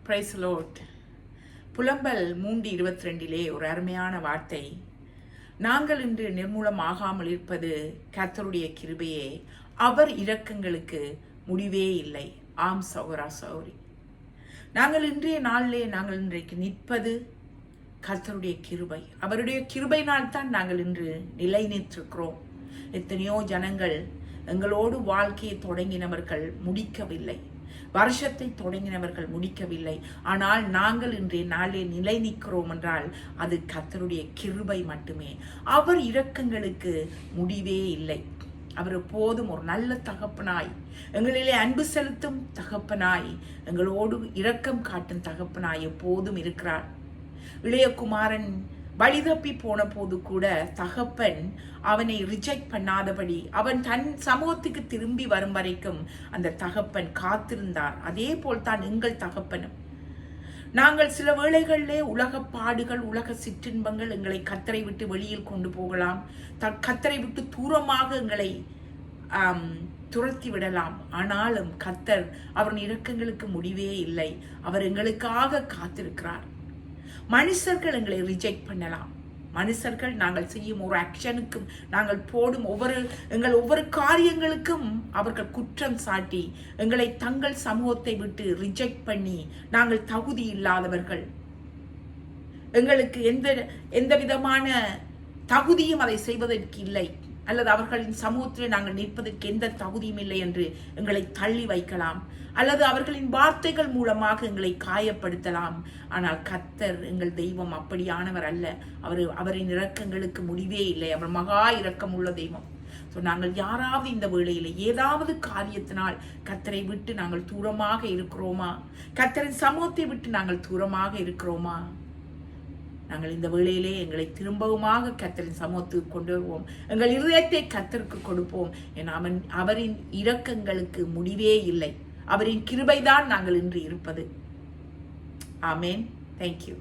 Price load. புலம்பல் 3:22 ஒரு அருமையான வார்த்தை. நாங்கள் இன்று நிர்மூலமாகாமல் இருப்பது கர்த்தருடைய கிருபையே, அவர் இரக்கங்களுக்கு முடிவே இல்லை. ஆம் சகோதரா சகோதரி, நாங்கள் இன்றைய நாளிலே நாங்கள் இன்றைக்கு நிற்பது கர்த்தருடைய கிருபை. அவருடைய கிருபையினால் தான் நாங்கள் இன்று நிலை நிற்கிறோம். எத்தனையோ ஜனங்கள் எங்களோடு வாழ்க்கையை தொடங்கினவர்கள் முடிக்கவில்லை, வருஷத்தை தொடங்கினவர்கள் முடிக்கவில்லை. ஆனால் நாங்கள் இன்றைய நாளில் நிலை நிற்கிறோம் என்றால் அது கர்த்தருடைய கிருபை மட்டுமே. அவர் இரக்கங்களுக்கு முடிவே இல்லை. அவர் எப்போதும் ஒரு நல்ல தகப்பனாய், எங்களிலே அன்பு செலுத்தும் தகப்பனாய், எங்களோடு இரக்கம் காட்டும் தகப்பனாய் எப்போதும் இருக்கிறார். இளையகுமாரன் வழிதப்பி போன போது கூட தகப்பன் அவனை ரிஜெக்ட் பண்ணாதபடி அவன் தன் சமூகத்துக்கு திரும்பி வரும் வரைக்கும் அந்த தகப்பன் காத்திருந்தார். அதே போல்தான் எங்கள் தகப்பனும். நாங்கள் சில வேளைகளிலே உலக பாடுகள், உலக சிற்றின்பங்கள் எங்களை கர்த்தரை விட்டு வெளியில் கொண்டு போகலாம், கர்த்தரை விட்டு தூரமாக எங்களை துரத்தி விடலாம். ஆனாலும் கர்த்தர் அவரின் இரக்கங்களுக்கு முடிவே இல்லை. அவர் எங்களுக்காக காத்திருக்கிறார். மனுஷர்கள் எங்களை ரிஜெக்ட் பண்ணலாம். மனுஷர்கள் நாங்கள் செய்யும் ஒரு ஆக்ஷனுக்கும், நாங்கள் போடும் ஒவ்வொரு காரியங்களுக்கும் அவர்கள் குற்றம் சாட்டி எங்களை தங்கள் சமூகத்தை விட்டு ரிஜெக்ட் பண்ணி நாங்கள் தகுதி இல்லாதவர்கள், எங்களுக்கு எந்த விதமான தகுதியும் அதை செய்வதற்கு இல்லை, அல்லது அவர்களின் சமூகத்தில் நாங்கள் நிற்பதற்கு எந்த தகுதியும் இல்லை என்று எங்களை தள்ளி வைக்கலாம், அல்லது அவர்களின் வார்த்தைகள் மூலமாக எங்களை காயப்படுத்தலாம். ஆனால் கர்த்தர் எங்கள் தெய்வம் அப்படியானவர் அல்ல. அவரின் இரக்கங்களுக்கு முடிவே இல்லை. அவர் மகா இரக்கம் உள்ள தெய்வம். நாங்கள் யாராவது இந்த வேளையில ஏதாவது காரியத்தினால் கர்த்தரை விட்டு நாங்கள் தூரமாக இருக்கிறோமா? கர்த்தரின் சமூகத்தை விட்டு நாங்கள் தூரமாக இருக்கிறோமா? நாங்கள் இந்த வேளையிலே எங்களை திரும்பவுமாக கர்த்தரின் சமூகத்துக்கு கொண்டு வருவோம். எங்கள் இதயத்தை கர்த்தருக்கு கொடுப்போம். அவரின் இரக்கங்களுக்கு முடிவே இல்லை. அவரின் கிருபைதான் நாங்கள் இன்று இருப்பது. ஆமேன். தேங்க்யூ.